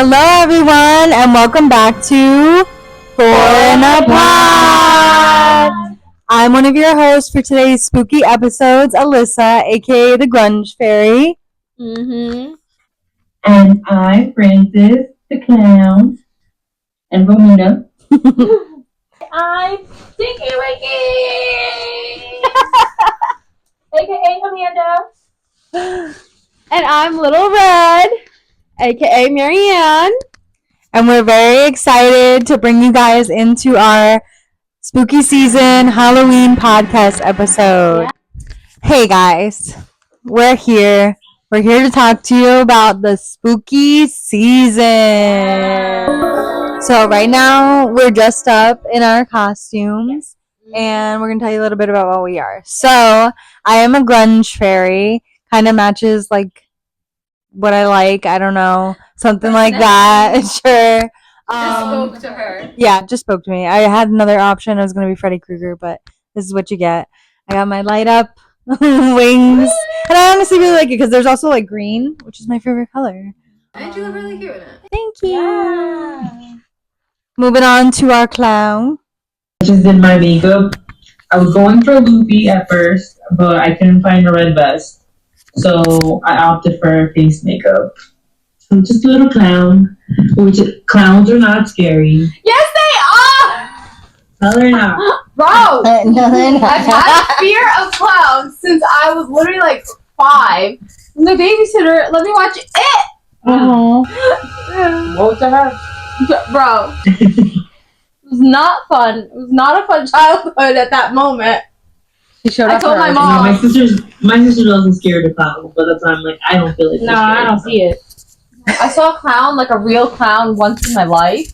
Hello, everyone, and welcome back to Four in a Pod. I'm one of your hosts for today's spooky episodes, Alyssa, aka the Grunge Fairy. And I'm Francis, the Clown, and Romina. I'm Tinky Winky, aka Amanda. And I'm Little Red, aka Marianne. And we're very excited to bring you guys into our spooky season Halloween podcast episode. Yeah. Hey guys, we're here. We're here to talk to you about the spooky season. So right now we're dressed up in our costumes and we're going to tell you a little bit about what we are. So I am a grunge fairy. Kind of matches like what I like. I don't know. Something like that. Sure. Just spoke to her. Yeah, just spoke to me. I had another option. It was going to be Freddy Krueger, but this is what you get. I got my light up wings. And I honestly really like it because there's also like green, which is my favorite color. And you look really cute in it. Thank you. Yeah. Moving on to our clown. I just did my makeup. I was going for Loopy at first, but I couldn't find a red vest. So I opted for face makeup. So I'm just a little clown. Which clowns are not scary. Yes, they are! No, they're not. Bro! No, they're not. I've had a fear of clowns since I was literally like 5. And the babysitter let me watch it. Woe to her. Bro. It was not fun. It was not a fun childhood at that moment. She showed I up told for my us. mom. No, my sister wasn't scared of clowns, but that's why I'm like, I don't feel like No, I don't see it. I saw a clown, like a real clown, once in my life.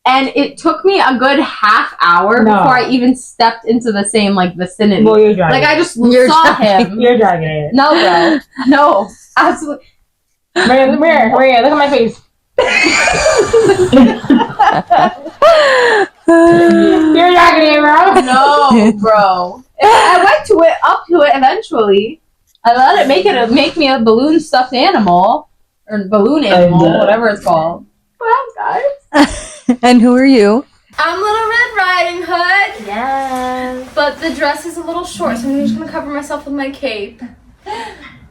And it took me a good half hour before I even stepped into the same like vicinity. Well, you're dragging Like I it. just saw him. You're dragging it. No, bro. No. Absolutely. Maria, look at my face. You're dragging it, bro. No, bro. I went up to it eventually. I let it make me a balloon stuffed animal. Or balloon animal, whatever it's called. Well, guys. And who are you? I'm Little Red Riding Hood. Yes. But the dress is a little short, so I'm just gonna cover myself with my cape.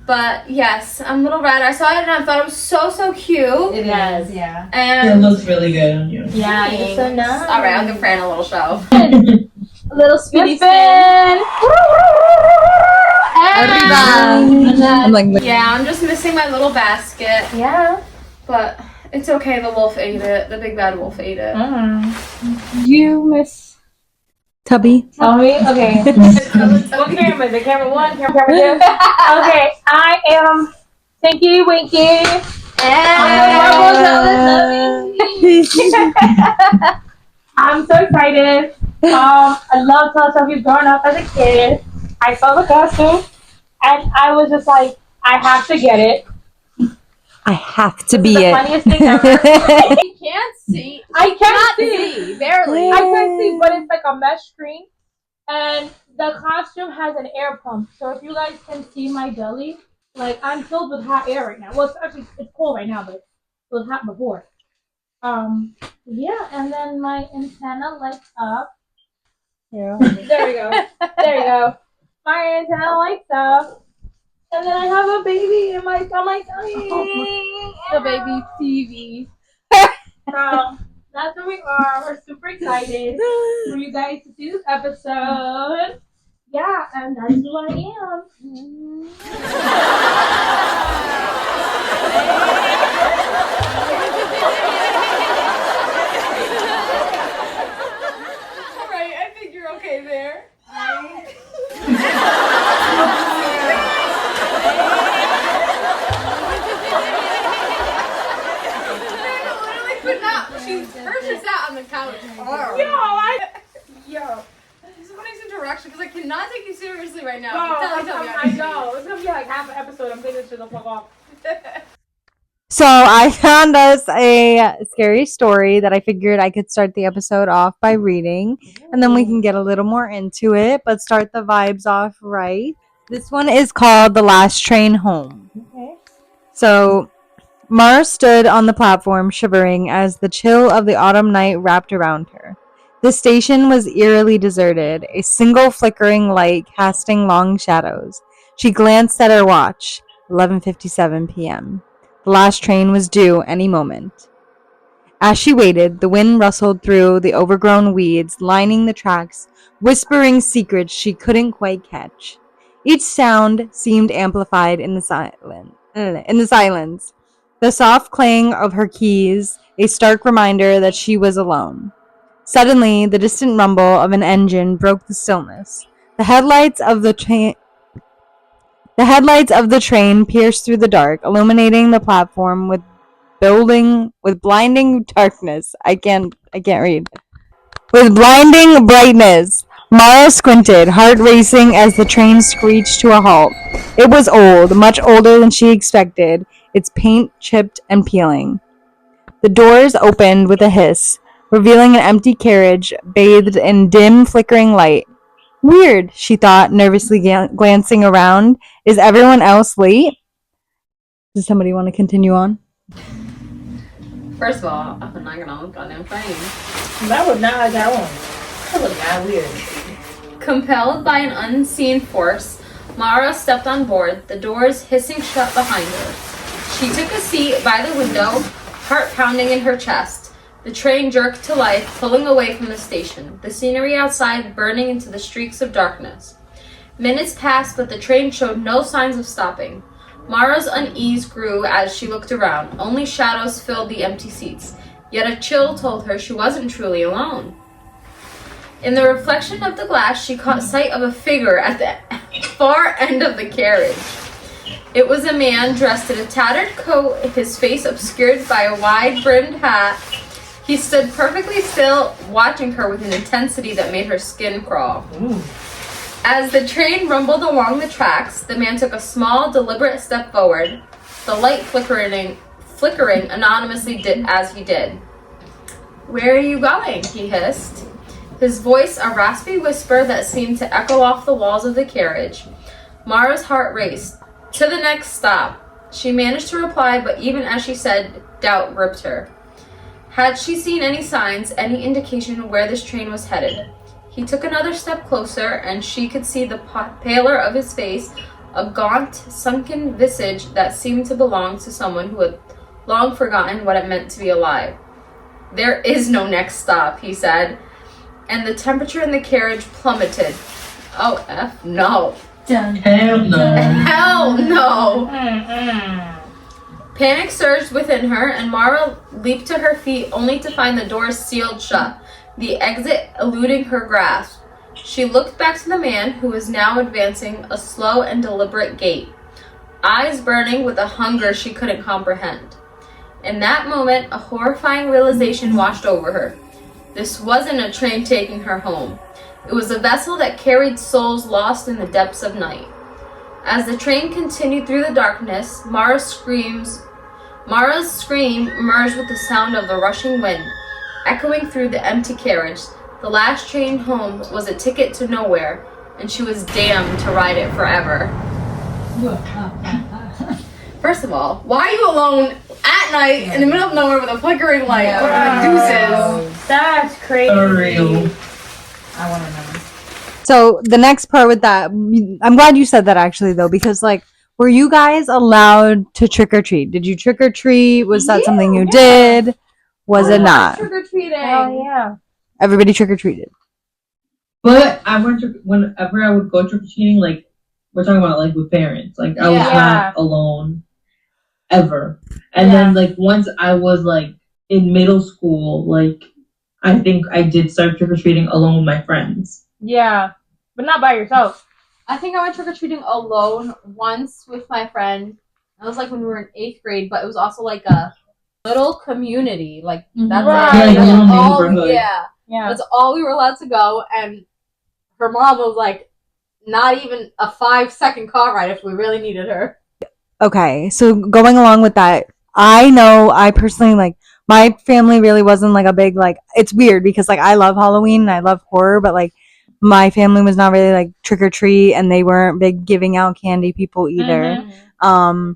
But yes, I'm Little Red. I saw it and I thought it was so cute. It is, yeah. It And looks really good on you. Yeah, you're so nice. alright, I'll give Fran a little show. A little spinny spin. And I'm then, like, yeah, I'm just missing my little basket. Yeah. But it's okay, the wolf ate it. The big bad wolf ate it. You miss Tubby. Oh, me? Okay. What camera? The camera 1, camera 2. Okay, I am Tinky Winky. I'm so excited. I love Teletubbies growing up as a kid. I saw the costume and I was just like, I have to get it. I have to This be is the it. funniest thing ever. You can't see. I can't see. Barely. I can't see, but it's like a mesh screen. And the costume has an air pump. So if you guys can see my belly, like I'm filled with hot air right now. Well, it's cold right now, but it was hot before. Yeah, and then my antenna lights up. Yeah. There we go. There you go. My antenna lights up. And then I have a baby in my stomach. The baby TV. That's where we are. We're super excited for you guys to see this episode. Yeah, and that's who I am. Alright, I think you're okay there. Hers is out on the couch. Yo. This is funny interaction because I cannot take you seriously right now. I know. It's gonna be like half an episode. I'm taking this shit the fuck off. So I found us a scary story that I figured I could start the episode off by reading, and then we can get a little more into it, but start the vibes off right. This one is called The Last Train Home. Okay. So Mara stood on the platform, shivering as the chill of the autumn night wrapped around her. The station was eerily deserted, a single flickering light casting long shadows. She glanced at her watch, 11:57 p.m. The last train was due any moment. As she waited, the wind rustled through the overgrown weeds lining the tracks, whispering secrets she couldn't quite catch. Each sound seemed amplified in the silence. The soft clang of her keys, a stark reminder that she was alone. Suddenly, the distant rumble of an engine broke the stillness. The headlights of the train pierced through the dark, illuminating the platform with blinding darkness. I can't read. With blinding brightness. Mara squinted, heart racing as the train screeched to a halt. It was old, much older than she expected, its paint chipped and peeling. The doors opened with a hiss, revealing an empty carriage bathed in dim, flickering light. Weird, she thought, nervously glancing around. Is everyone else late? Does somebody want to continue on? First of all, I'm not gonna look on them frame. That was not like that one. That was not weird. Compelled by an unseen force, Mara stepped on board, the doors hissing shut behind her. She took a seat by the window, heart pounding in her chest. The train jerked to life, pulling away from the station, the scenery outside burning into the streaks of darkness. Minutes passed, but the train showed no signs of stopping. Mara's unease grew as she looked around. Only shadows filled the empty seats, yet a chill told her she wasn't truly alone. In the reflection of the glass, she caught sight of a figure at the far end of the carriage. It was a man dressed in a tattered coat, his face obscured by a wide-brimmed hat. He stood perfectly still, watching her with an intensity that made her skin crawl. Ooh. As the train rumbled along the tracks, the man took a small, deliberate step forward, the light flickering anonymously as he did. "Where are you going?" he hissed, his voice a raspy whisper that seemed to echo off the walls of the carriage. Mara's heart raced. "To the next stop." She managed to reply, but even as she said, doubt gripped her. Had she seen any signs, any indication of where this train was headed? He took another step closer, and she could see the pallor of his face, a gaunt, sunken visage that seemed to belong to someone who had long forgotten what it meant to be alive. "There is no next stop," he said, and the temperature in the carriage plummeted. Oh, F no. Hell no. Hell no. Mm-mm. Panic surged within her, and Mara leaped to her feet only to find the doors sealed shut, the exit eluding her grasp. She looked back to the man, who was now advancing a slow and deliberate gait, eyes burning with a hunger she couldn't comprehend. In that moment, a horrifying realization washed over her. This wasn't a train taking her home. It was a vessel that carried souls lost in the depths of night. As the train continued through the darkness, Mara's scream merged with the sound of the rushing wind, echoing through the empty carriage. The last train home was a ticket to nowhere, and she was damned to ride it forever. First of all, why are you alone at night in the middle of nowhere with a flickering light? What are the deuces? That's crazy. For real. I want to know. So the next part with that, I'm glad you said that actually though, because like, were you guys allowed to trick or treat? Did you trick or treat? Was that something you did? Was it not? Trick or treating. Oh yeah. Everybody trick or treated. But whenever I would go trick or treating, like we're talking about like with parents, like I was not alone ever. And then like once I was like in middle school, like I think I did start trick or treating alone with my friends. Yeah, but not by yourself. I think I went trick or treating alone once with my friend. That was like when we were in 8th grade, but it was also like a little community. Like that's Right. it. Yeah, That's little all, neighborhood. Yeah. that's all we were allowed to go. And her mom was like, not even a 5-second car ride if we really needed her. Okay, so going along with that, I know I personally like my family really wasn't like a big like. It's weird because like I love Halloween and I love horror, but like my family was not really like trick or treat, and they weren't big giving out candy people either. Mhm.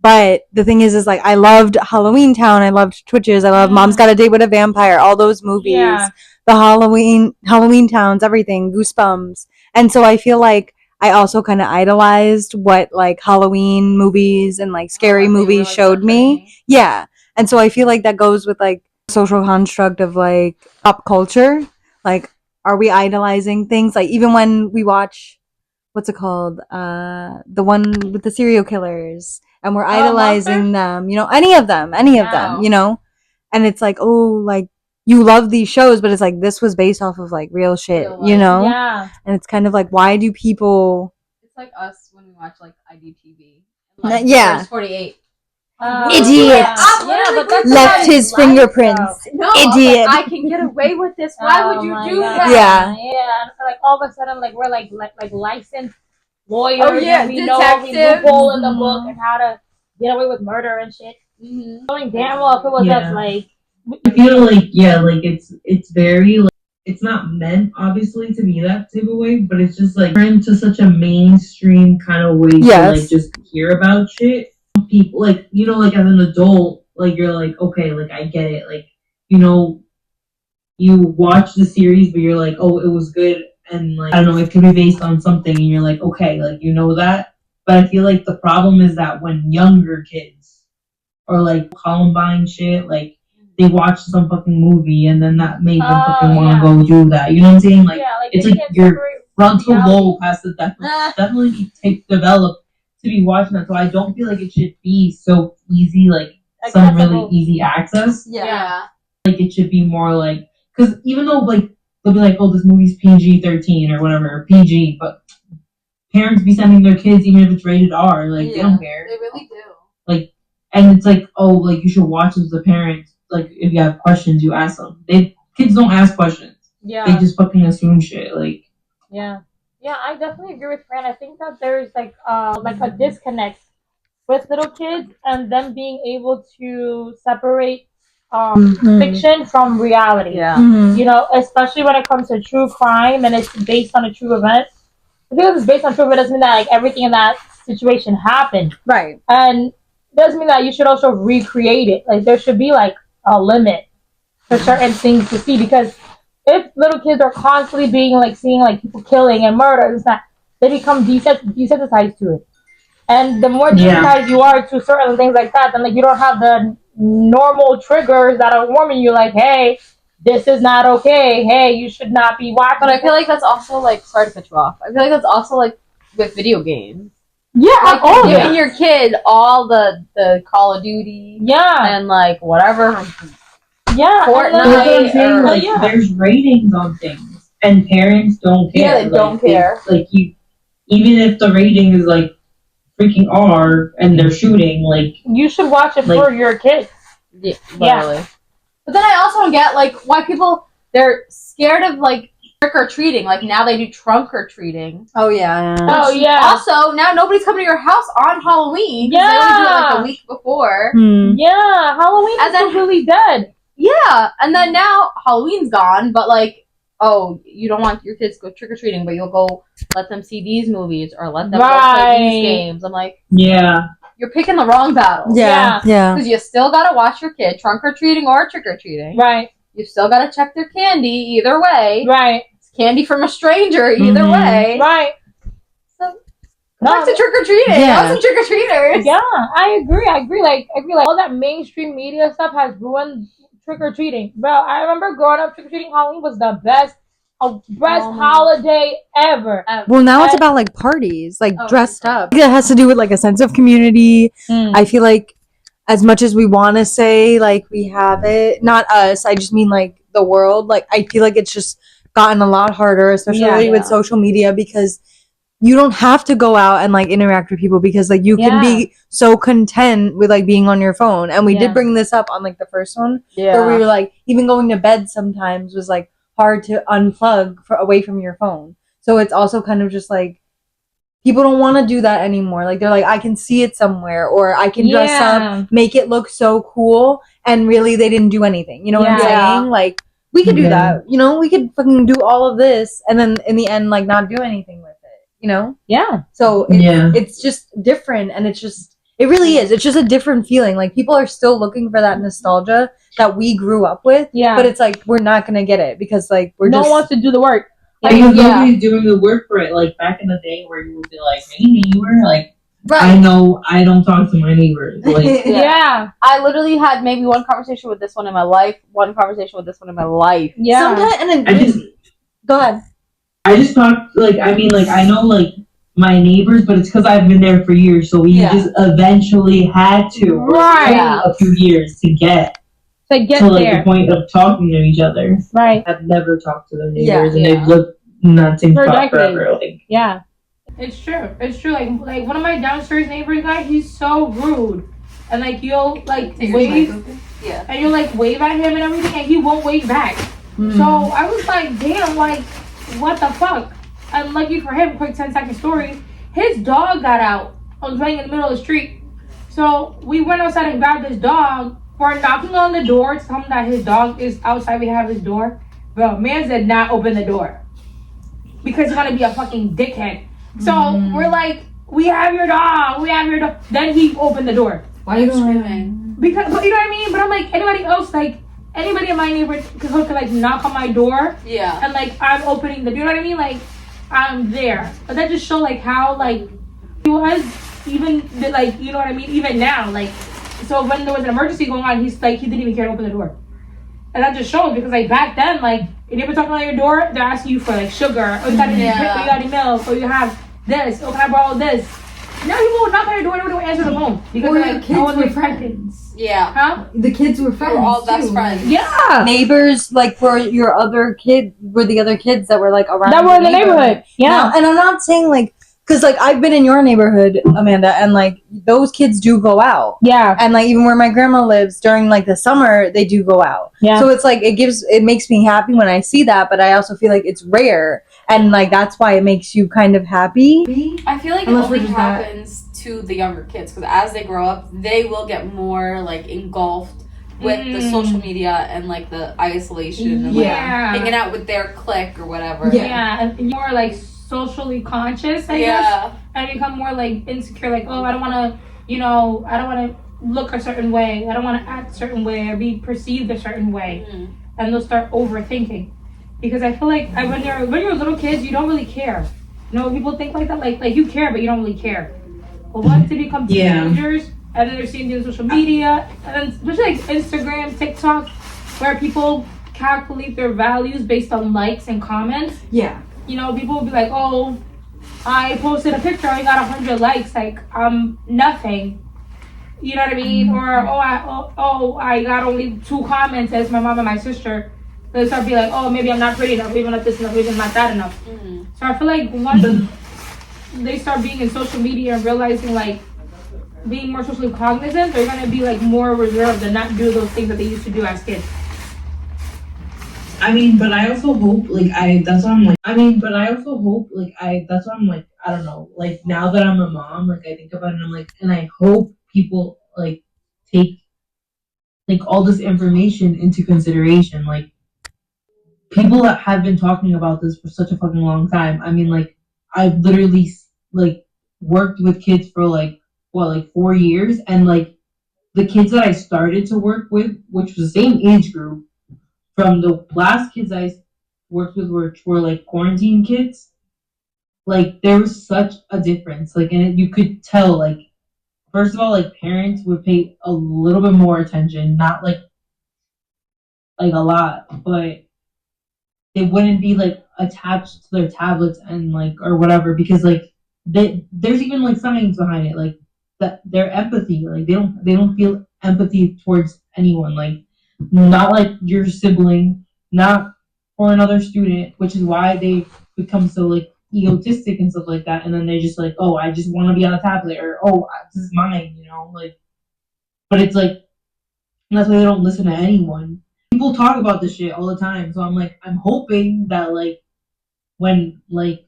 But the thing is like I loved Halloween Town, I loved Twitches, I loved Mom's Got a Date with a Vampire, all those movies, the Halloween Towns, everything, Goosebumps. And so I feel like I also kind of idolized what like Halloween movies and like scary movies showed me. Yeah. And so I feel like that goes with like social construct of like pop culture. Like, are we idolizing things? Like even when we watch what's it called? The one with the serial killers, and we're idolizing them. You know, any of them, you know. And it's like, oh, like you love these shows, but it's like this was based off of like real shit, you know. Yeah. And it's kind of like, why do people? It's like us when we watch like IDTV. Like, Yeah. 48. Idiot. Yeah, but that's Left his fingerprints. No, Idiot. I can get away with this. Why would you do that? Yeah. Yeah. And like all of a sudden, like we're like licensed lawyers. Oh, yeah, and we know every loophole in the book and how to get away with murder and shit. Knowing damn well if it was us, like. I feel like it's very like it's not meant obviously to be that type of way, but it's just like turned to such a mainstream kind of way to like just hear about shit. People like like as an adult, like you're like okay, like I get it, like you watch the series, but you're like oh it was good, and like I don't know it could be based on something, and you're like okay, like that. But I feel like the problem is that when younger kids or like Columbine shit, like they watched some fucking movie and then that made them fucking want to go do that. You know what I'm saying? Like, it's like your frontal lobe has to definitely be developed to be watching that. So I don't feel like it should be so easy, like some really easy access. Yeah. Like it should be more like, because even though like they'll be like, oh, this movie's PG-13 or whatever, or PG, but parents be sending their kids even if it's rated R. Like they don't care. They really do. Like, and it's like, oh, like you should watch as a parent. Like if you have questions, you ask them. Kids don't ask questions. Yeah. They just fucking assume shit. Like. Yeah. Yeah, I definitely agree with Fran. I think that there's like a disconnect with little kids and them being able to separate fiction from reality. Yeah. You know, especially when it comes to true crime and it's based on a true event. Because it's based on true event doesn't mean that like everything in that situation happened. Right. And doesn't mean that you should also recreate it. Like there should be like a limit for certain things to see, because if little kids are constantly being like seeing like people killing and murder and stuff, they become desensitized to it. And the more desensitized you are to certain things like that, then like you don't have the normal triggers that are warning you like, hey, this is not okay. Hey, you should not be watching. But I feel like that's also like, sorry to cut you off. I feel like that's also like with video games. Yeah, like giving your kid all the Call of Duty, and like whatever, Fortnite. Like, there's ratings on things, and parents don't care. Yeah, they don't care. Like you, even if the rating is like freaking R and they're shooting, like you should watch it for your kids. Yeah, literally. But then I also don't get like why people they're scared of like trick or treating. Like now they do trunk or treating. Oh yeah. Also, now nobody's coming to your house on Halloween. Yeah. They only do it like a week before. Yeah, Halloween is completely dead. Yeah, and then now Halloween's gone, but like, oh, you don't want your kids to go trick or treating, but you'll go let them see these movies or let them go play these games. I'm like, you're picking the wrong battle. Yeah. Because you still gotta watch your kid trunk or treating or trick or treating. Right. You still gotta check their candy either way. Right. It's candy from a stranger either way. Right. So back to trick or treating. Yeah. Awesome trick or treaters. Yeah, I agree. Like all that mainstream media stuff has ruined trick or treating. Bro, I remember growing up, trick or treating Halloween was the best holiday ever. Well, now it's about like parties, like dressed up. It has to do with like a sense of community. I feel like as much as we want to say like we have it, not us, I just mean like the world. Like I feel like it's just gotten a lot harder, especially with social media, because you don't have to go out and like interact with people, because like you can be so content with like being on your phone. And we did bring this up on like the first one, where we were like, even going to bed sometimes was like hard to unplug away from your phone. So it's also kind of just like people don't want to do that anymore. Like they're like, I can see it somewhere, or I can dress up, make it look so cool, and really they didn't do anything. You know what I'm saying? Like we could do that. You know, we could fucking do all of this, and then in the end, like not do anything with it. You know? Yeah. So it's just different, and it's It really is. It's just a different feeling. Like, people are still looking for that nostalgia that we grew up with. Yeah. But it's like, we're not going to get it because, like, no one wants to do the work. Because nobody's doing the work for it. Like, back in the day where you would be like, hey, neighbor, like, Right. I know I don't talk to my neighbors. Like, Yeah. I literally had maybe one conversation with this one in my life, one conversation with this one in my life. Yeah. Sometimes, and then, go ahead. I just talk, like, I mean, like, I know, like, my neighbors, but it's because I've been there for years, so we just eventually had to Right. a few years to get to like there. the point of talking to each other. Right. I've never talked to their neighbors, and Yeah. they've looked nothing For but decades. forever. Like, Yeah. It's true. Like one of my downstairs neighbors guy, he's so rude. And like you'll like wave Yeah. and you'll like wave at him and everything and he won't wave back. So I was like, damn, like what the fuck? And lucky for him, quick 10-second story, his dog got out. I was running in the middle of the street. So we went outside and grabbed his dog. We're knocking on the door to tell him that his dog is outside. We have his door. Bro, man did not open the door. Because he's gonna be a fucking dickhead. So we're like, we have your dog. Then he opened the door. Why are you screaming? Because, but you know what I mean? But I'm like, anybody else, like, anybody in my neighborhood could like knock on my door. Yeah. And like, I'm opening the, you know what I mean? Like, I'm there. But that just show like how like he was even like, you know what I mean? Even now, like, so when there was an emergency going on, he's like, he didn't even care to open the door. And that just shows because like back then, like, if you ever talking on your door, they're asking you for like sugar, or you got any, you got any milk, or you have this, or can I borrow this? Now people would knock on your door and nobody would answer the phone because Or like, your kids oh, were they're friends. Yeah. Huh? The kids were friends. We're all best too. friends. Yeah. Neighbors, like, for your other kid, were the other kids that were, like, around That were in the neighborhood. Yeah. Now, and I'm not saying, like, because, like, I've been in your neighborhood, Amanda, and, like, those kids do go out. Yeah. And, like, even where my grandma lives, during, like, the summer, they do go out. Yeah. So it's, like, it makes me happy when I see that, but I also feel like it's rare. And, like, that's why it makes you kind of happy. I feel like Unless it we're only just that- happens to the younger kids because as they grow up, they will get more like engulfed with the social media and like the isolation and like hanging out with their clique or whatever. Yeah. And you're more like socially conscious, I guess. And you become more like insecure, like, oh, I don't want to, you know, I don't want to look a certain way. I don't want to act a certain way or be perceived a certain way. And they'll start overthinking. Because I feel like when you're little kids, you don't really care. You know, people think like that, like you care, but you don't really care. But once they become teenagers, and then they're seeing things on social media, and then especially like Instagram, TikTok, where people calculate their values based on likes and comments. Yeah. You know, people will be like, oh, I posted a picture, I got 100 likes, like, nothing. You know what I mean? Or, I got only 2 comments as my mom and my sister. They start being like, oh, maybe I'm not pretty enough, maybe I'm not this enough, maybe I'm not that enough. So I feel like once they start being in social media and realizing, like, being more socially cognizant, they're going to be, like, more reserved and not do those things that they used to do as kids. I mean, but I also hope, that's what I'm like, I don't know, like, now that I'm a mom, like, I think about it and I'm like, and I hope people, like, take, like, all this information into consideration, like, people that have been talking about this for such a fucking long time. I mean, like, I've literally, like, worked with kids for, like, 4 years, and, like, the kids that I started to work with, which was the same age group, from the last kids I worked with were like, quarantine kids, like, there was such a difference, like, and you could tell, like, first of all, like, parents would pay a little bit more attention, not, like, a lot, but they wouldn't be, like, attached to their tablets and, like, or whatever, because, like, there's even, like, science behind it, like, that their empathy, like, they don't feel empathy towards anyone, like, not like your sibling, not for another student, which is why they become so, like, egotistic and stuff like that, and then they just like, oh, I just want to be on a tablet, or oh, this is mine, you know, like, but it's like, that's why they don't listen to anyone. People talk about this shit all the time, so I'm like, I'm hoping that, like, when, like,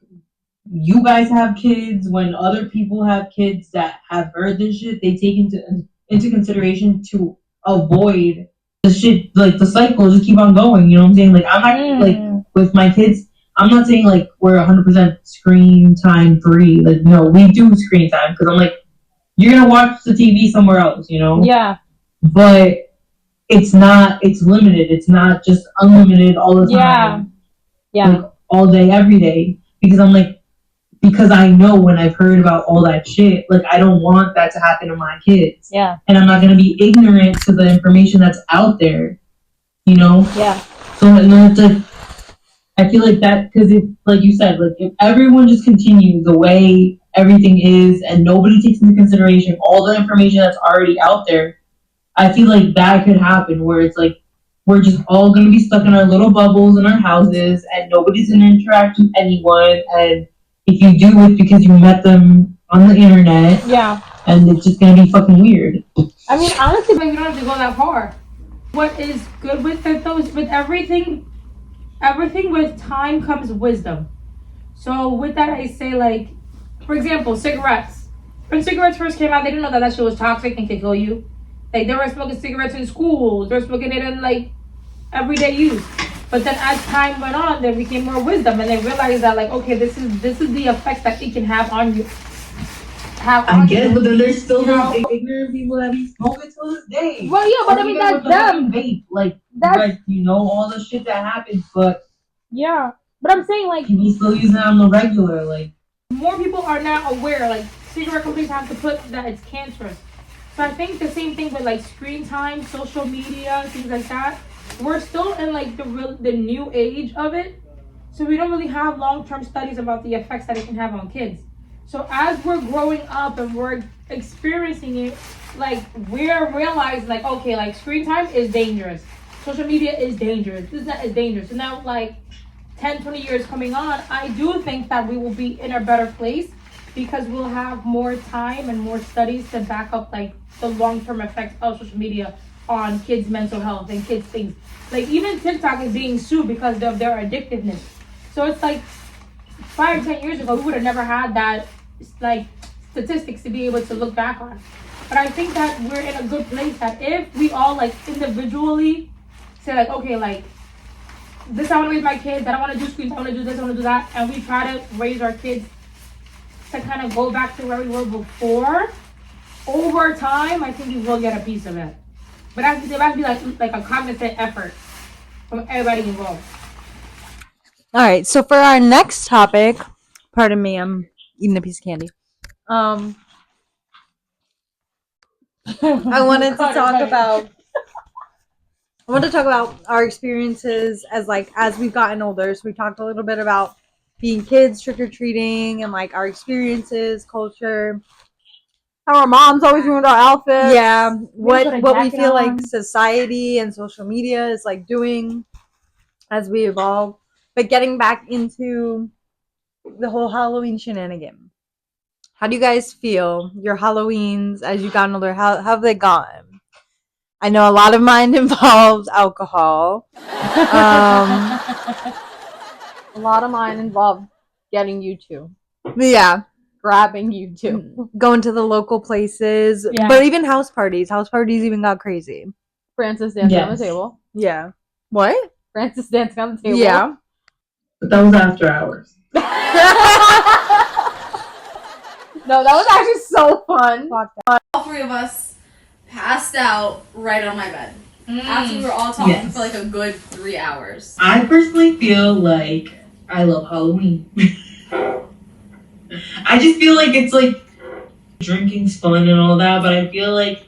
you guys have kids, when other people have kids that have heard this shit, they take into consideration to avoid the shit, like, the cycle just keep on going, you know what I'm saying? Like, I'm not, like, with my kids, I'm not saying, like, we're 100% screen time free, like, no, we do screen time, because I'm like, you're gonna watch the TV somewhere else, you know. Yeah. But it's not. It's limited. It's not just unlimited all the time. Yeah. Like, all day, every day. Because I'm like, because I know when I've heard about all that shit, like I don't want that to happen to my kids. Yeah. And I'm not gonna be ignorant to the information that's out there, you know. Yeah. So and then it's like, I feel like that because if, like you said, like if everyone just continues the way everything is and nobody takes into consideration all the information that's already out there, I feel like that could happen where it's like we're just all gonna be stuck in our little bubbles in our houses and nobody's gonna interact with anyone, and if you do, it's because you met them on the internet. Yeah. And it's just gonna be fucking weird. I mean, honestly, but you don't have to go that far. What is good with it though is with everything with time comes wisdom. So with that, I say, like, for example, cigarettes. When cigarettes first came out, they didn't know that shit was toxic and could kill you. Like, they were smoking cigarettes in schools. They were smoking it in, like, everyday use. But then as time went on, there became more wisdom, and they realized that, like, okay, this is the effects that it can have on you. I guess, but then there's still those ignorant people that be smoking to this day. Well, yeah, but I mean, that's them. Vape. Like, that's, you know all the shit that happens, but yeah. But I'm saying, like, people still using it on the regular. Like, more people are now aware. Like, cigarette companies have to put that it's cancerous. So I think the same thing with, like, screen time, social media, things like that. We're still in, like, the new age of it. So we don't really have long-term studies about the effects that it can have on kids. So as we're growing up and we're experiencing it, like, we're realizing, like, okay, like, screen time is dangerous. Social media is dangerous. This is dangerous. So now, like, 10, 20 years coming on, I do think that we will be in a better place because we'll have more time and more studies to back up, like, the long-term effects of social media on kids' mental health and kids' things. Like, even TikTok is being sued because of their addictiveness. So it's like 5 or 10 years ago, we would have never had that, like, statistics to be able to look back on. But I think that we're in a good place that if we all, like, individually say, like, okay, like, this I want to raise my kids, I don't want to do screens, I want to do this, I want to do that, and we try to raise our kids to kind of go back to where we were before, over time, I think we will get a piece of it. But it has to be like a cognizant effort from everybody involved. All right, so for our next topic, pardon me, I'm eating a piece of candy. I wanted to talk about our experiences as we've gotten older. So we talked a little bit about being kids, trick-or-treating, and like our experiences, culture. How our moms always ruined our outfits. Yeah, what we feel on. like society and social media is like doing as we evolve. But getting back into the whole Halloween shenanigan. How do you guys feel your Halloweens as you've gotten older? How have they gone? I know a lot of mine involved alcohol. A lot of mine involved getting you two. Yeah. Grabbing you two. Going to the local places. Yeah. But even house parties. House parties even got crazy. Francis dancing on the table. Yeah. What? Francis dancing on the table. Yeah. but that was after hours. No, that was actually so fun. All three of us passed out right on my bed. After we were all talking for like a good 3 hours. I personally feel like I love Halloween. I just feel like it's like drinking's fun and all that, but I feel like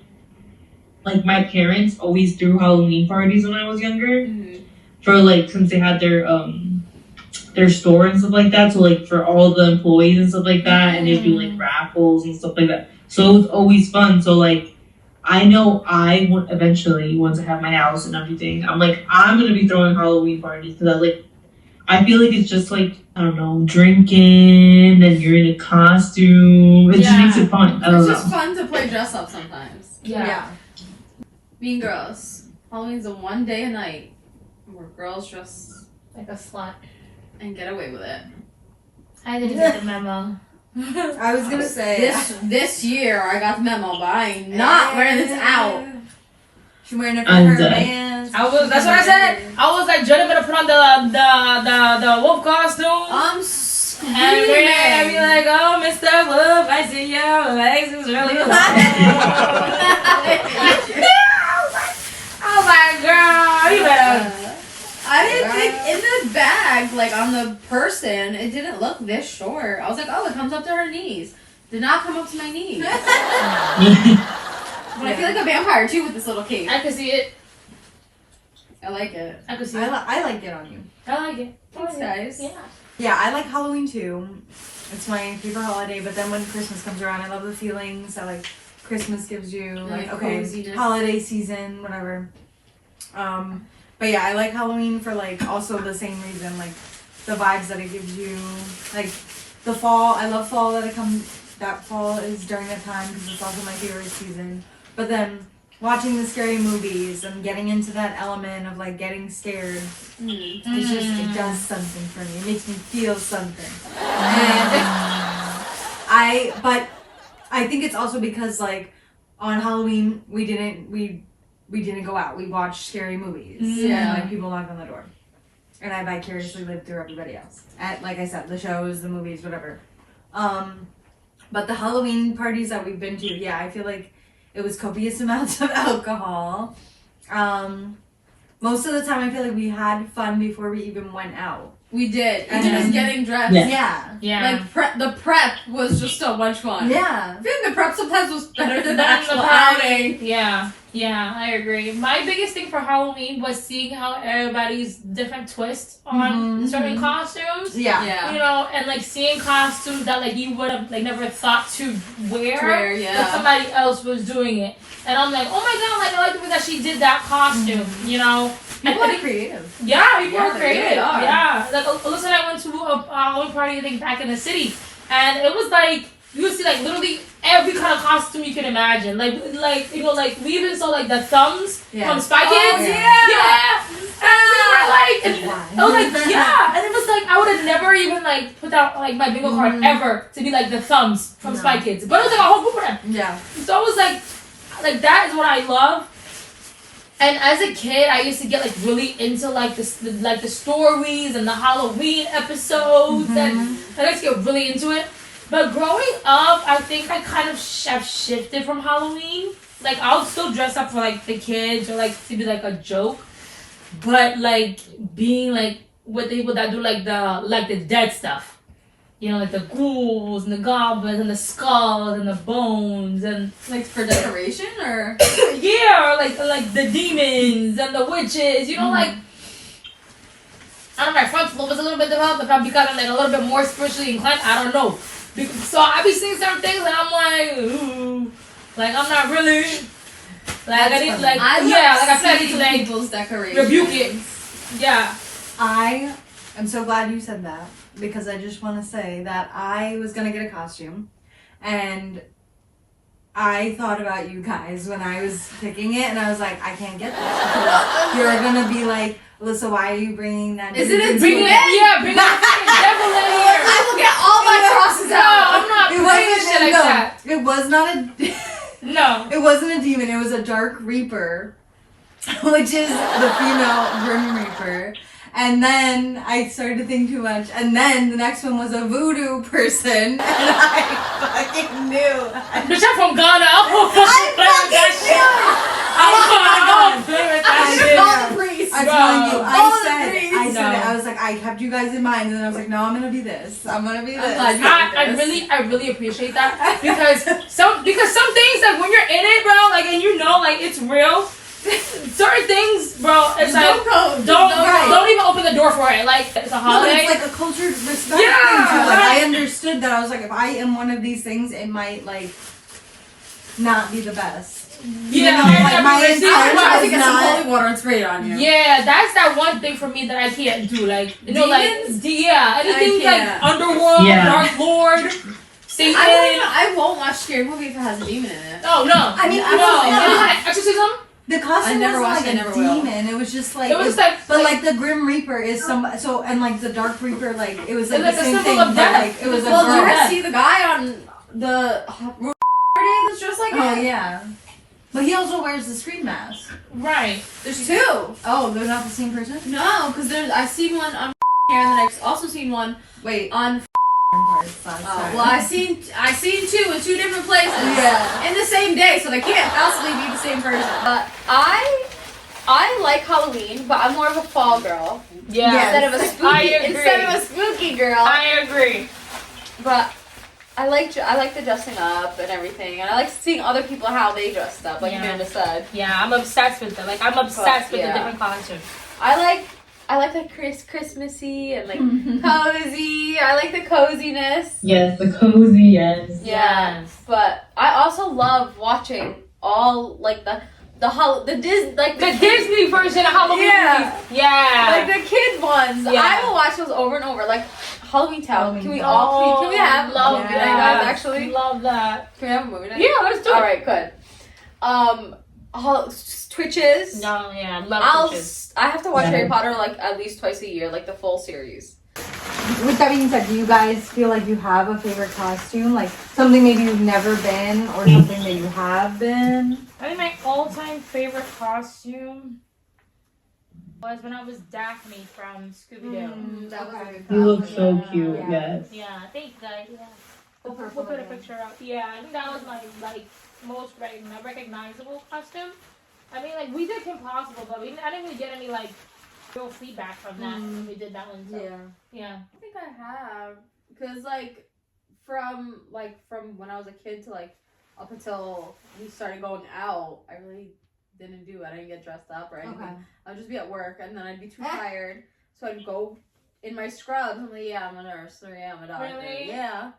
my parents always threw Halloween parties when I was younger. Mm-hmm. For like, since they had their store and stuff like that, so like for all the employees and stuff like that, and they do like raffles and stuff like that. So it was always fun. So like, I know I would eventually, once I have my house and everything, I'm gonna be throwing Halloween parties because I feel like it's just like, I don't know, drinking and you're in a costume. It just makes it fun. It's just fun to play dress up sometimes. Yeah. Mean Girls. Halloween's the one day a night where girls dress like a slut. and get away with it. I didn't get the memo. I was gonna say This year I got the memo, but I ain't not wearing this out. She's wearing it for her bands. That's what I said. I was like, Jenny gonna put on the wolf costume. I'm And I'd be like, oh, Mr. Wolf, I see your legs is really long. I was like, girl, you better. I didn't think in the bag, like on the person, it didn't look this short. I was like, oh, it comes up to her knees. Did not come up to my knees. But I feel like a vampire too with this little cape. I could see it. I like it. I could see it. I like it on you. I like it. Thanks, guys. Yeah. Yeah, I like Halloween too. It's my favorite holiday, but then when Christmas comes around, I love the feelings that like Christmas gives you. Like, okay, coziness. holiday season, whatever. But yeah, I like Halloween for like also the same reason, like the vibes that it gives you. Like the fall, I love fall that it comes. That fall is during that time because it's also my favorite season. But then watching the scary movies and getting into that element of like getting scared, it's just it does something for me. It makes me feel something. And but I think it's also because like on Halloween we didn't go out. We watched scary movies. Yeah. And like people knock on the door. And I vicariously lived through everybody else. At like I said, the shows, the movies, whatever. But the Halloween parties that we've been to, yeah, I feel like it was copious amounts of alcohol. Most of the time I feel like we had fun before we even went out. We did. And Even just then- getting dressed. Yeah. Yeah. Like the prep was just so much fun. Yeah. I feel like the prep sometimes was better than the Than actual the party. outing. Yeah, I agree. My biggest thing for Halloween was seeing how everybody's different twists on certain costumes. Yeah. Yeah. You know, and like seeing costumes that like you would have like never thought to wear, yeah. but somebody else was doing it, and I'm like, oh my god, like I like the way that she did that costume. You know, People I are think creative. yeah, people Yeah, are they creative. really are. Yeah, like Alyssa and I went to a Halloween party I think back in the city, and it was like you would see like literally every kind of costume you can imagine. Like you know, like we even saw like the thumbs from Spy Kids. yeah. And we were like, and I was like, yeah, and it was like I would have never even like put out like my bingo card ever to be like the thumbs from Spy Kids, but it was like a whole group of them. Yeah. So it was like that is what I love. And as a kid, I used to get like really into like the stories and the Halloween episodes, and I used to get really into it. But growing up, I think I kind of have shifted from Halloween. Like I'll still dress up for like the kids or like to be like a joke, but like being like with the people that do like the dead stuff. You know, like the ghouls and the goblins and the skulls and the bones and Like for decoration or yeah, or like the demons and the witches. You know, like I don't know. My frontal lobe is a little bit developed. If I'm becoming like a little bit more spiritually inclined, I don't know. So I be seeing certain things and I'm like, ooh, like I'm not really like I need like I feel like I need to like people's decorations. rebuke it. Yeah. I am so glad you said that because I just want to say that I was going to get a costume and I thought about you guys when I was picking it and I was like, I can't get this because you're going to be like, Alyssa, why are you bringing that? Is it a Bring demon? it, yeah, bring the fucking devil in here. I will get all my crosses No, out. I'm not playing shit like that. It was not a No. it wasn't a demon, it was a dark reaper, which is the female Grim Reaper. And then I started to think too much. And then the next one was a voodoo person. And I fucking knew. Bitch, I'm from Ghana. I won't play with that shit. Call the priest. I'm Bro. telling you, All the I threes. said it. I was like, I kept you guys in mind. And then I was like, no, I'm going to be this. I'm going to be this. I really appreciate that because some things like when you're in it, bro, like and you know like it's real. Certain things, bro, it's like don't even open the door for it. Like it's a No, but holiday. it's like a cultured respect Yeah, thing too. Like right. I understood that. I was like, if I am one of these things, it might like not be the best. Yeah, like, my see, entire that's why I I think think it's some not- holy water and spray it on you. yeah, that's that one thing for me that I can't do. Like you know, Demons? anything like can't. underworld, Yeah. Dark Lord, Satan. I won't watch scary movie if it has a demon in it. Oh no! I mean, no. Exorcism. The costume I never wasn't watched like it, a never will. demon. It was just like It was like, but like the Grim Reaper is some and like the Dark Reaper like it was like It's like the a same symbol thing. of But death. like it was a Well, did you girl. ever see the guy on the party that's dressed like Oh it? yeah, but he also wears the screen mask. right. There's two. Oh, they're not the same person. No, because I've seen one on here and then I've also seen one Wait, on last time. Well, I seen two in two different places. Yeah. In the same day, so they can't possibly be the same person. I like Halloween, but I'm more of a fall girl. Yeah. Instead of a spooky girl. I agree. But I like the dressing up and everything, and I like seeing other people how they dressed up, like Amanda said. Yeah, I'm obsessed with them. Like I'm obsessed with the different costumes. I like the Christmassy and like cozy. I like the coziness. Yes, the cozy, yes. Yes. But I also love watching all like the Disney version of Halloween movies. Yeah. Like the kid ones. Yeah. I will watch those over and over. Like Halloween Town. Can we have love movie night, guys? Actually, love that. can we have a movie night? Yeah, let's do it. All right, good. Twitches. No, yeah, love Twitches. I have to watch Yeah. Harry Potter like at least twice a year, like the full series. With that being said, do you guys feel like you have a favorite costume? Like something maybe you've never been or something that you have been? I think my all-time favorite costume was when I was Daphne from Scooby-Doo. That was a good You look costume. so cute, Yeah. yes. Yeah, thank guys. Yeah. The We'll purple put a one. picture up. Yeah, I think that was my most recognizable costume. I mean, like we did Kim Possible, but I didn't really get any like real feedback from that when we did that one. So, yeah. I think I have, because like from when I was a kid to like up until we started going out, I really didn't do it. I didn't get dressed up or anything. Okay. I'd just be at work and then I'd be too tired, so I'd go in my scrubs. I'm like, yeah, I'm a nurse, or yeah, I'm a doctor. Really? Yeah.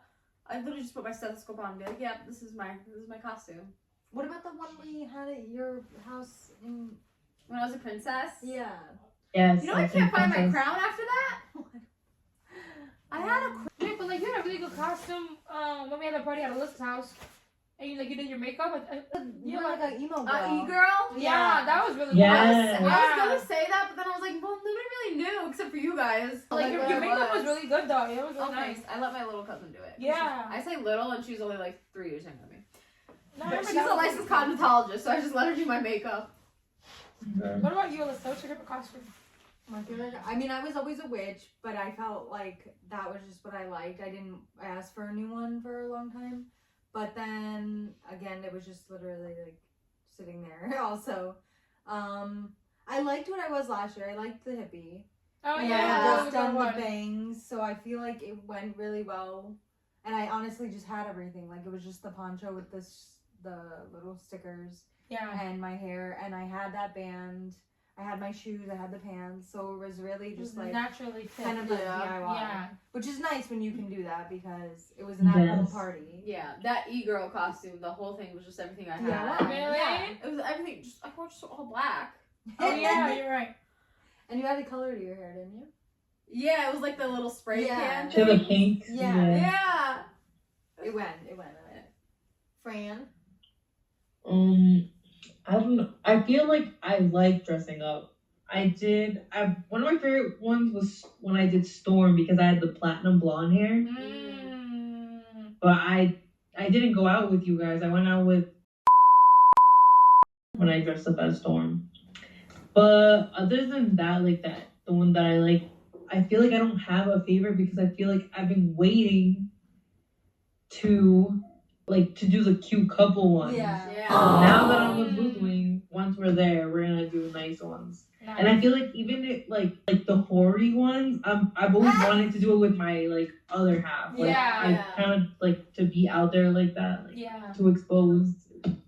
I literally just put my stethoscope on and be like, yeah, this is my costume. What about the one we had at your house in? When I was a princess. Yeah. Yes. You know, I can't find my crown after that. I had a Yeah, but like you had a really good costume when we had a party at Alyssa's house, and you did your makeup. You're like an emo girl. e-girl. Yeah, that was really Yes. I was gonna say that, but then I was like, well, nobody really knew except for you guys. Like your makeup was really good though. It was really nice. nice. I let my little cousin do it. Yeah. I say little, and she's only like 3 years younger than me. No, I But remember she's that a was licensed really cosmetologist, so I just let her do my makeup. good. What about you, Alyssa? What's your favorite costume? My favorite. I mean, I was always a witch, but I felt like that was just what I liked. I didn't ask for a new one for a long time. But then again, it was just literally like sitting there. Also, I liked what I was last year. I liked the hippie. Oh And yeah, I that had was just a done good the one. bangs, so I feel like it went really well. And I honestly just had everything. Like it was just the poncho with the little stickers Yeah. and my hair, and I had that band. I had my shoes, I had the pants, so it was really It was just like naturally fit. kind of like Yeah. DIY. Yeah. Which is nice when you can do that because it was an at-home Yes. party. Yeah, that e-girl costume, the whole thing was just everything I had. Yeah. Really? Yeah, it was everything. Just I wore just all black. Oh yeah, you're right. And you added color to your hair, didn't you? Yeah, it was like the little spray Yeah. can. To the thing. pink. Yeah. Yeah. It went. Fran? I don't know. I feel like I like dressing up. One of my favorite ones was when I did Storm because I had the platinum blonde hair. Mm. But I didn't go out with you guys. I went out with when I dressed up as Storm. But other than that, the one that I like, I feel like I don't have a favorite because I feel like I've been waiting to do the cute couple ones. Yeah. Yeah. Now that I'm with Bootwing, once we're there, we're gonna do nice ones. Nice. And I feel like even like the hoary ones, I've always wanted to do it with my other half. Yeah. Kind of to be out there like that, Yeah. to expose.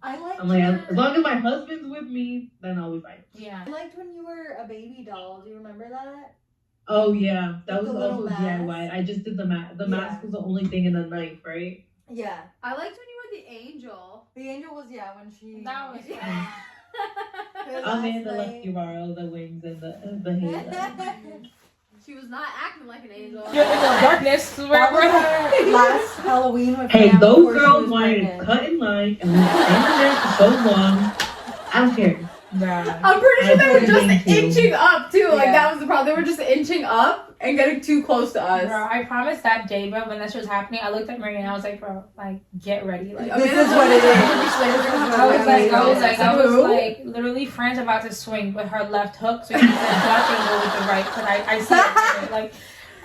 I liked I'm like, as long as my husband's with me, then I'll be fine. Yeah. I liked when you were a baby doll. Do you remember that? Oh yeah, that With was the little also mask. DIY. I just did the mask. The mask was the only thing in the knife, right? Yeah. I liked when you were the angel. The angel was when she. That was Her Amanda last left night. you borrow the wings and the halo. She was not acting like an angel. You're in the darkness. That was her last Halloween with Hey, Pam those before she girls was wanted to pregnant. cut in line and we were standing there for so long. I don't care. I'm pretty sure they were just Thank you. inching up too. Like Yeah. that was the problem. They were just inching up and getting too close to us. Bro, I promise that day, bro, when that shit was happening, I looked at Marie and I was like, bro, get ready. Like, This is what it is. I was like, literally, Fran's about to swing with her left hook, so she's like ducking go with the right. Cause I see it, like,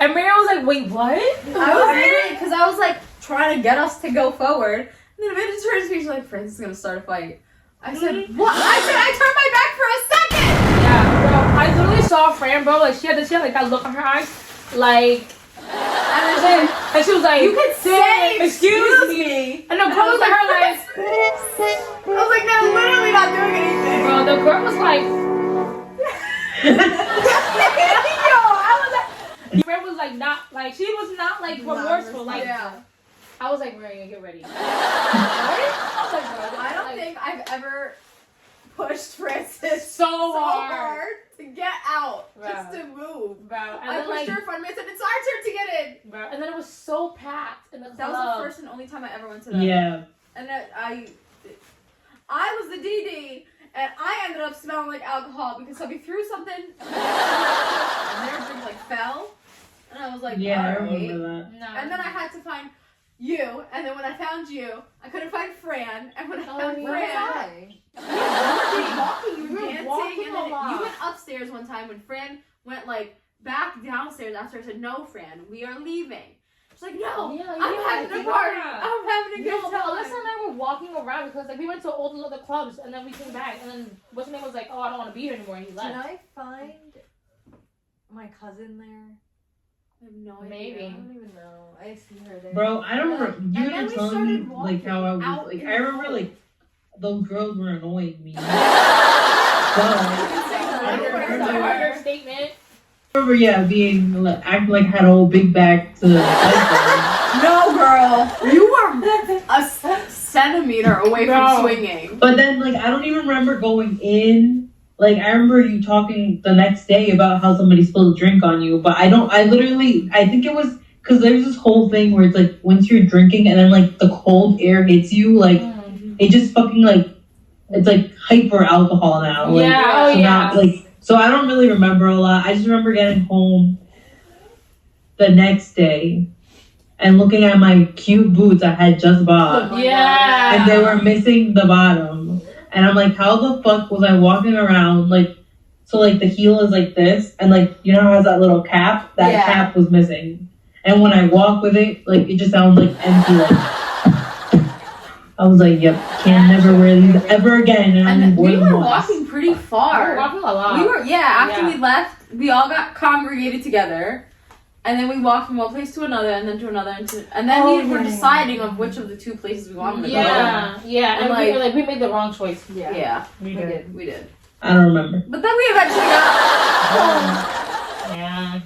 And Mary was like, wait, what? I was angry because I was like trying to get us to go forward. And then Amanda turns to me, she's like, Francis is gonna start a fight. I said, what? I said, I turned my back for a second! Yeah, bro. I literally saw Fran, bro. Like, she had like that look in her eyes. Like, and she was like, You could say, excuse me. And the girl was like, her like, I was like, no, literally not doing anything. bro, the girl was like, yo, I was like, Fran was like, not, like, she was not like remorseful. Like, Yeah. I was like, Maria, get ready. I don't think I've ever pushed Francis so hard to get out, Bro. just to move. Bro, and I then pushed like, her in front of me and said, it's our turn to get in. bro, and then it was so packed in the club. That was the first and only time I ever went to that. Yeah. And I was the DD, and I ended up smelling like alcohol because somebody threw something, and their drink like fell, and I was like, Yeah, I alright. remember that. No. And then I had to find you, and then when I found you, I couldn't find Fran, and when I found yeah. Fran, you were dancing, walking and a then lot. you went upstairs one time when Fran went like back downstairs after I said, no, Fran, we are leaving. She's like, no, Yeah, I'm having a party. I'm having a No, good but time. Alyssa and I were walking around because like we went to all the other clubs and then we came back and then what's his name was like, oh, I don't want to be here anymore, and he Did left. I find my cousin there? I have no Maybe. I idea. don't even know. I see her there. Bro, I don't remember. You And then didn't we tell me started like how I was walking like. out I remember in the like those girls were annoying me. But I Understatement. remember, yeah, being like acting like I had a whole big back to. No, girl, you were a centimeter away Bro. from swinging. But then, like, I don't even remember going in. Like, I remember you talking the next day about how somebody spilled a drink on you. But I think it was because there's this whole thing where it's like once you're drinking and then like the cold air hits you, like it just fucking like it's like hyper alcohol now. Like, Yeah, so now, like, so I don't really remember a lot. I just remember getting home the next day and looking at my cute boots I had just bought. Yeah. And they were missing the bottom. And I'm like, how the fuck was I walking around, like, so, like, the heel is like this, and, like, you know how it has that little cap? That Yeah. cap was missing. And when I walk with it, like, it just sounds, like, empty, like, I was like, yep, can't never wear these ever again. And I'm And more we than were once. walking pretty We were far. walking a lot. After Yeah. we left, we all got congregated together. And then we walked from one place to another, and then to another, and then Oh, we were yeah. deciding of which of the two places we wanted to go. Yeah, yeah, and And, we were like, we made the wrong choice. Yeah, we did. we did. I don't remember. But then we eventually got Yeah.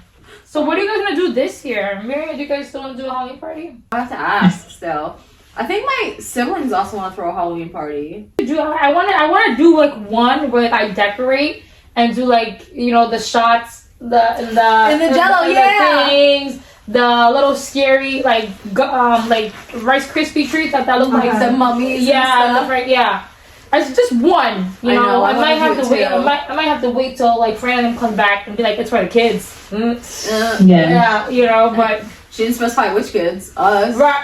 So what are you guys gonna do this year? Mary, do you guys still want to do a Halloween party? I have to ask still. I think my siblings also want to throw a Halloween party. I want to do like one where like I decorate and do like, you know, the shots, the Jell-O, yeah. things, the little scary like Rice Krispie treats that look like The mummies. yeah, look like yeah. It's just one, you I know, I I might wanna have do to it wait. too. I might have to wait till like Fran and them comes back and be like, it's for the kids. Yeah. Yeah, you know, but She didn't specify which kids. Us. right.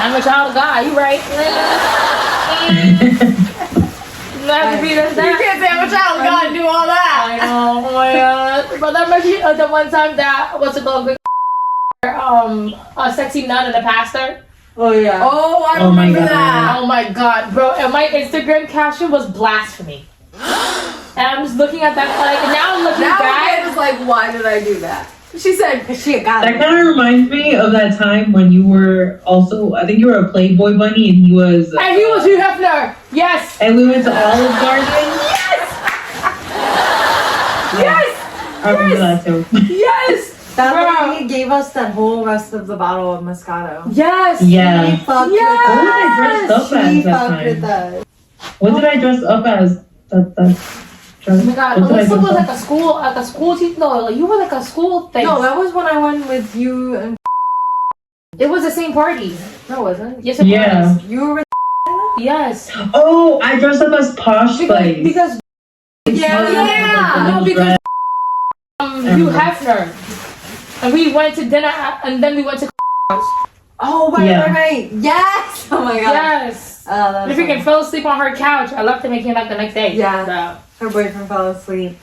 I'm a child of God. You right? Not to be You can't say I'm a child of God and do all that. I know. Oh my god. But that might be the one time that what's it called? A sexy nun and a pastor. Oh yeah. Oh, I Oh my remember God. that. Oh my god, bro! And my Instagram caption was blasphemy. And I'm just looking at that like now I'm looking Now back. Amanda's like, why did I do that? She said, She got That it. kind of reminds me of that time when you were also, I think you were a Playboy bunny and he was. And he was Hugh Hefner. Yes. And we went to Olive Garden. Yes. I remember that too. Yes. That Bro. lady gave us that whole rest of the bottle of Moscato. Yes. Yeah. She fucked Yes. What did I dress up with us. She as that fucked with time? us. What did I dress up as? Oh my god, What did I Alyssa dress was up? like a school teacher. No, like you were like a school thing. No, that was when I went with you and It was the same party. no, it wasn't. Yes, it Yeah. was. You were with Yes. Oh, I dressed up as Posh Spice. Because yeah. No, because Hugh Hefner. And we went to dinner and then we went to house. Oh Yeah. right. Yes. Oh my god. Yes. That's We freaking fell asleep on her couch. I left him and came back the next day. Yeah. Her boyfriend fell asleep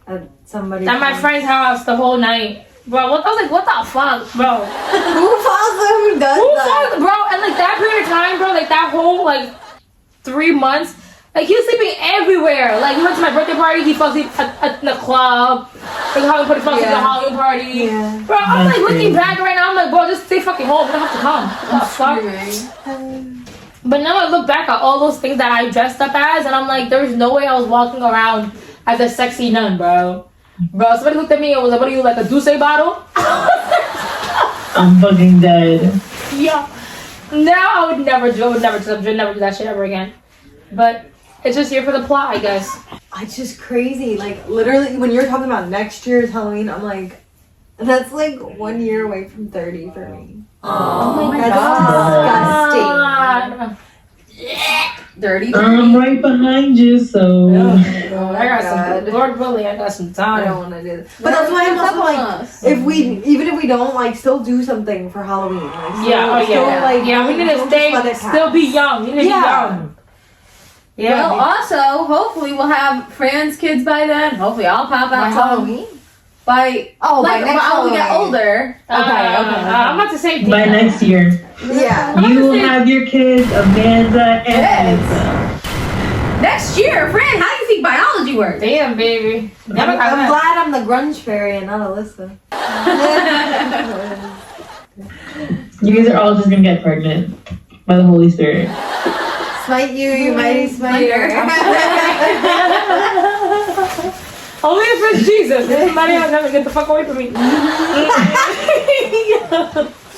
at somebody's At my house. friend's house the whole night. Bro, I was like, what the fuck, bro? Who does that? Bro, and like that period of time, bro, like that whole like 3 months, like he was sleeping everywhere. Like we went to my birthday party, he fell asleep at the club. Like Halloween party, fell asleep at the Halloween party. Yeah. Bro, I'm like looking back right now, I'm like, bro, just stay fucking home. You don't have to come. What the fuck? But now I look back at all those things that I dressed up as, and I'm like, there's no way I was walking around as a sexy nun, bro. Bro, somebody looked at me and was like, what are you, like a Douce bottle? I'm fucking dead. Yeah. Now I would never do that shit ever again. But it's just here for the plot, I guess. It's just crazy. Like, literally, when you're talking about next year's Halloween, I'm like, that's like 1 year away from 30 for me. Oh my God. Dirty. I'm right behind you, so. I got some, Lord willing, I got some time. I don't want to do this. But that's why I'm also like, even if we don't, like, still do something for Halloween. Like, still, Like, we need to still be young. We need to be young. Yeah. Well, also, hopefully we'll have Fran's kids by then. Hopefully I'll pop out Halloween. By next while we get Halloween. older. I'm about to say By next year. Yeah. You will have your kids, Amanda and Elsa. Next year, Fran, how do you think biology works? Damn, baby. I'm glad I'm the grunge fairy and not Alyssa. You guys are all just gonna get pregnant by the Holy Spirit. Smite you mighty smiter. Only if it's Jesus. If somebody else has to get the fuck away from me.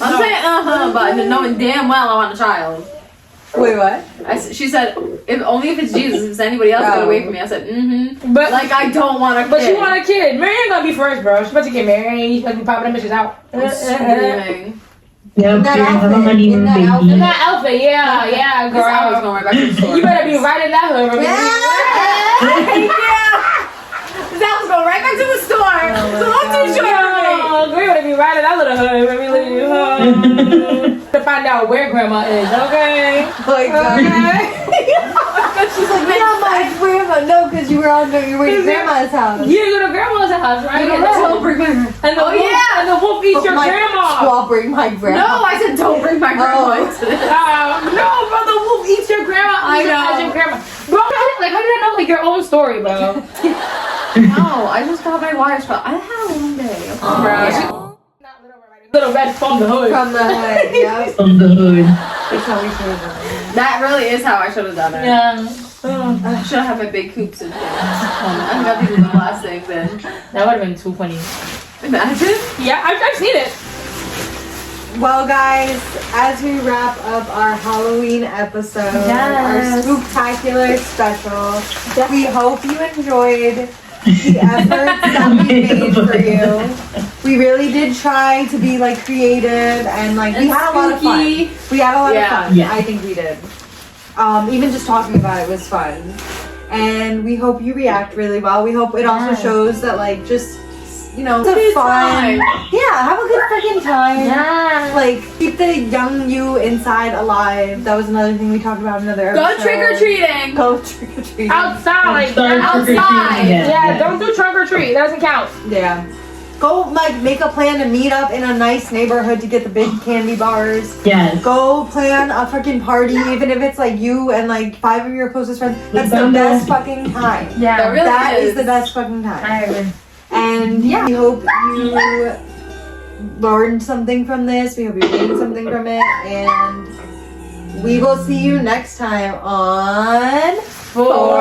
I'm saying but knowing damn well I want a child. Wait, what? She said, only if it's Jesus. If it's anybody else, get away from me. I said, But like I don't want a kid. But she want a kid. Mary ain't gonna be first, bro. She's about to get married. She's about to be popping them bitches out. Screaming. Yep, you're gonna have a honeymoon baby. In that outfit, yeah, girl. I was going right back to the store. You better be right in that hood. That was going right back to the store. So I'm too short. We better be right in that little hood when we leave. To find out where grandma is, okay? My God. She's like, not my grandma. No, because you were at grandma's house. You go to grandma's house, right? And the wolf eats your grandma. I'll bring my grandma. No, I said don't bring my grandma into this. No, bro, the wolf eats your grandma. I know. Your grandma. Bro, like, how did I know, like, your own story, bro? No, I just got my wires cut. I had a long day. Bro, Little red from the hood. From the hood, yeah. From the hood. That's how we should have done it. That really is how I should have done it. Yeah. I should have had my big hoops and things. I got these little last things in. That would have been too funny. Imagine. Yeah, I've seen it. Well, guys, as we wrap up our Halloween episode, our spooktacular special, we hope you enjoyed the efforts that we made for you. We really did try to be like creative and like we had a lot of fun. We had a lot of fun. Yeah. I think we did. Even just talking about it was fun. And we hope you react really well. We hope it also shows that like just it's fun. Yeah, have a good freaking time. Yeah. Like keep the young you inside alive. That was another thing we talked about in another episode. Go trick or treating. Go trick or treating. Outside. Outside. Yeah, don't do trunk or treat. That doesn't count. Yeah. Go like make a plan to meet up in a nice neighborhood to get the big candy bars. Yes. Go plan a freaking party, even if it's like you and like 5 of your closest friends. That's the best fucking time. Yeah, that really That is is the best fucking time. I agree. And yeah, we hope you learned something from this. We hope you gained something from it. And we will see you next time on 4